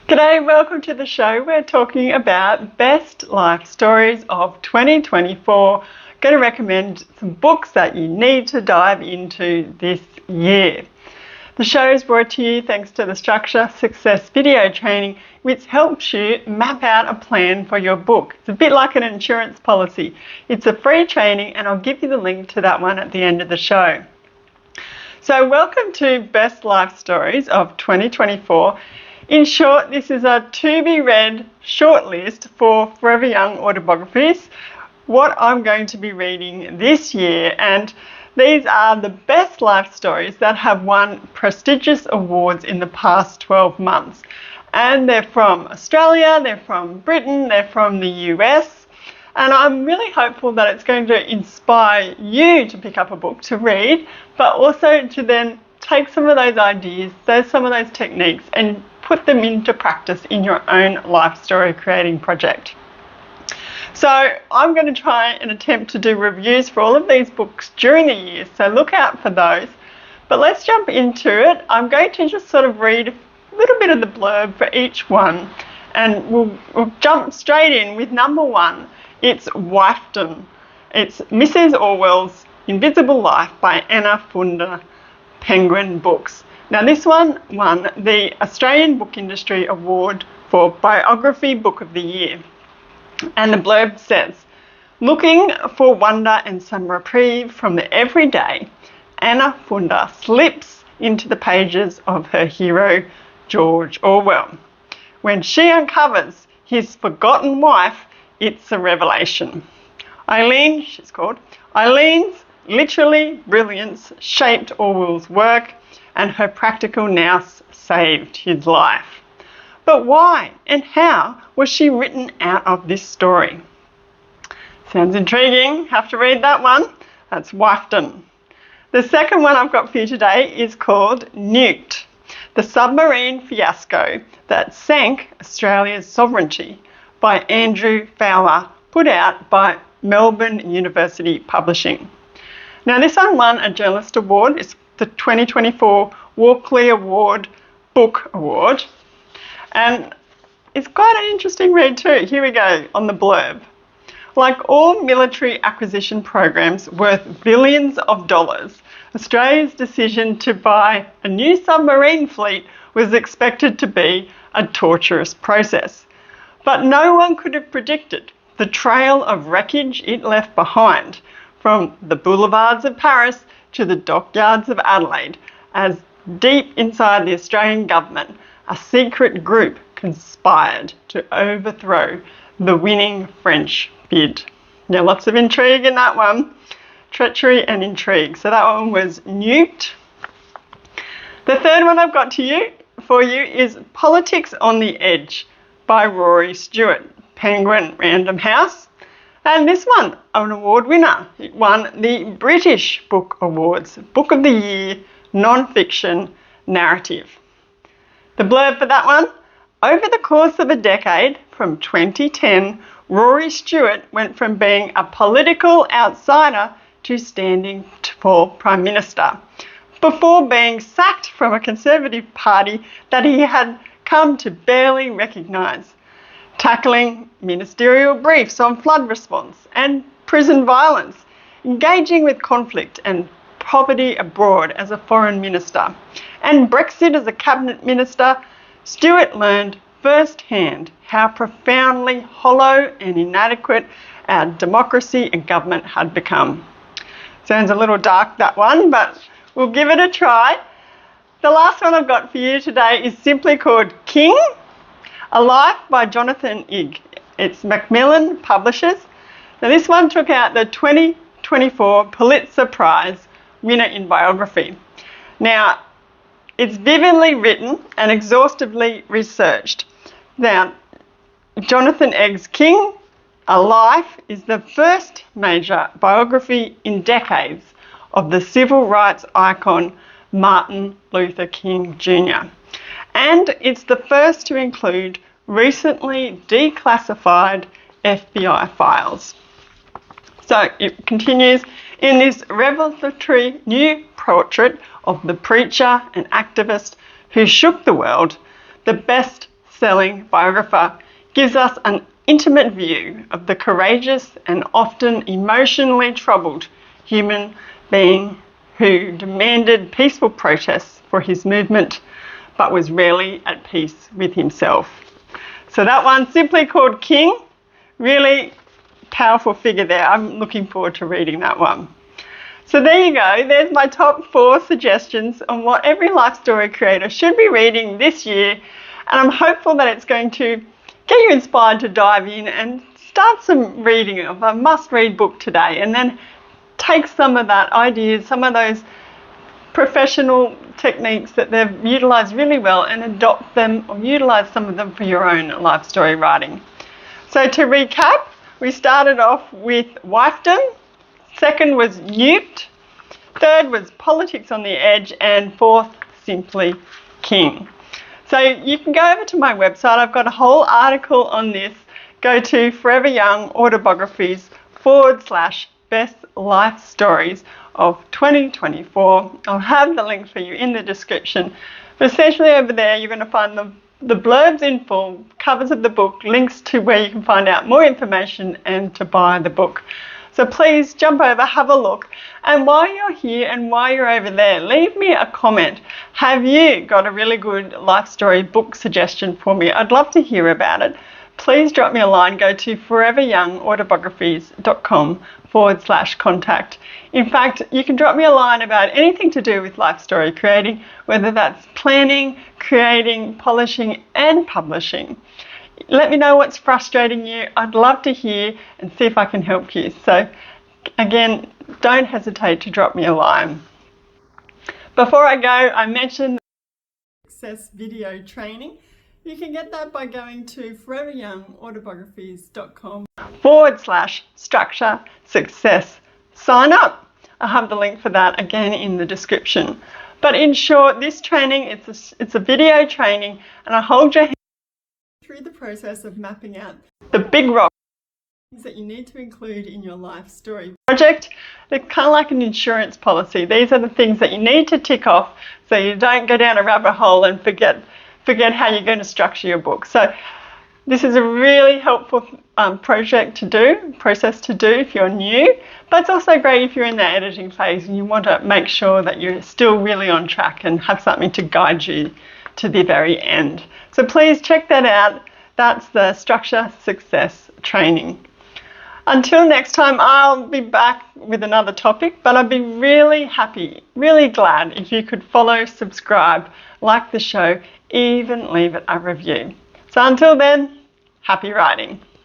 G'day, welcome to the show. We're talking about best life stories of 2024. Going to recommend some books that you need to dive into this year. The show is brought to you thanks to the Structure Success video training, which helps you map out a plan for your book. It's a bit like an insurance policy. It's a free training and I'll give you the link to that one at the end of the show. So welcome to Best Life Stories of 2024. In short, this is a to-be-read shortlist for Forever Young Autobiographies, what I'm going to be reading this year, and these are the best life stories that have won prestigious awards in the past 12 months. And they're from Australia, they're from Britain, they're from the US, and I'm really hopeful that it's going to inspire you to pick up a book to read, but also to then take some of those ideas, some of those techniques, and put them into practice in your own life story creating project. So I'm going to try and attempt to do reviews for all of these books during the year, so look out for those. But let's jump into it. I'm going to just sort of read a little bit of the blurb for each one, and we'll jump straight in with number one. It's Wifedom. It's Mrs. Orwell's Invisible Life by Anna Funder, Penguin Books. Now this one won the Australian Book Industry Award for Biography Book of the Year. And the blurb says, looking for wonder and some reprieve from the everyday, Anna Funder slips into the pages of her hero, George Orwell. When she uncovers his forgotten wife, it's a revelation. Eileen, she's called, Eileen's literally brilliance shaped Orwell's work, and her practical nous saved his life. But why and how was she written out of this story? Sounds intriguing. Have to read that one. That's Wifedom. The second one I've got for you today is called Nuked, the submarine fiasco that sank Australia's sovereignty, by Andrew Fowler, put out by Melbourne University Publishing. Now this one won a Journalist Award. It's the 2024 Walkley Award Book Award, and it's quite an interesting read too. Here we go on the blurb. Like all military acquisition programs worth billions of dollars, Australia's decision to buy a new submarine fleet was expected to be a torturous process. But no one could have predicted the trail of wreckage it left behind, from the boulevards of Paris to the dockyards of Adelaide, as deep inside the Australian government, a secret group conspired to overthrow the winning French bid. Now, lots of intrigue in that one. Treachery and intrigue. So that one was Nuked. The third one I've got for you is Politics on the Edge by Rory Stewart, Penguin Random House. And this one, an award winner. It won the British Book Awards, Book of the Year, Non-Fiction Narrative. The blurb for that one, over the course of a decade, from 2010, Rory Stewart went from being a political outsider to standing for Prime Minister, before being sacked from a Conservative Party that he had come to barely recognise, tackling ministerial briefs on flood response and prison violence, engaging with conflict and poverty abroad as a foreign minister, and Brexit as a cabinet minister. Stewart learned firsthand how profoundly hollow and inadequate our democracy and government had become. Sounds a little dark, that one, but we'll give it a try. The last one I've got for you today is simply called King, A Life by Jonathan Igg. It's Macmillan Publishers. Now this one took out the 2024 Pulitzer Prize winner in biography. Now, it's vividly written and exhaustively researched. Now, Jonathan Igg's King, A Life is the first major biography in decades of the civil rights icon Martin Luther King Jr. And it's the first to include recently declassified FBI files. So it continues in this revelatory new portrait of the preacher and activist who shook the world. The best best-selling biographer, gives us an intimate view of the courageous and often emotionally troubled human being who demanded peaceful protests for his movement but was rarely at peace with himself. So that one, simply called King, really powerful figure there. I'm looking forward to reading that one. So there you go. There's my top 4 suggestions on what every life story creator should be reading this year. And I'm hopeful that it's going to get you inspired to dive in and start some reading of a must-read book today, and then take some of that ideas, some of those professional techniques that they've utilised really well, and adopt them or utilise some of them for your own life story writing. So to recap, we started off with wifedom, second was newt, third was politics on the edge, and fourth, simply king. So you can go over to my website. I've got a whole article on this. Go to Forever Young Autobiographies /best life stories of 2024. I'll have the link for you in the description. But essentially over there you're going to find the blurbs in full, covers of the book, links to where you can find out more information and to buy the book. So please jump over, have a look, and while you're here and while you're over there, leave me a comment. Have you got a really good life story book suggestion for me? I'd love to hear about it. Please drop me a line. Go to foreveryoungautobiographies.com /contact. In fact, you can drop me a line about anything to do with life story creating, whether that's planning, creating, polishing, and publishing. Let me know what's frustrating you. I'd love to hear and see if I can help you. So again, don't hesitate to drop me a line. Before I go, I mentioned success video training. You can get that by going to foreveryoungautobiographies.com /structure success. Sign up. I'll have the link for that again in the description. But in short, this training, it's a video training, and I hold your hand through the process of mapping out the big rocks that you need to include in your life story project. They're kind of like an insurance policy. These are the things that you need to tick off so you don't go down a rabbit hole and forget how you're going to structure your book. So this is a really helpful process to do if you're new, but it's also great if you're in the editing phase and you want to make sure that you're still really on track and have something to guide you to the very end. So please check that out. That's the Structure Success training. Until next time, I'll be back with another topic, but I'd be really happy, really glad if you could follow, subscribe, like the show, even leave it a review. So until then, happy writing.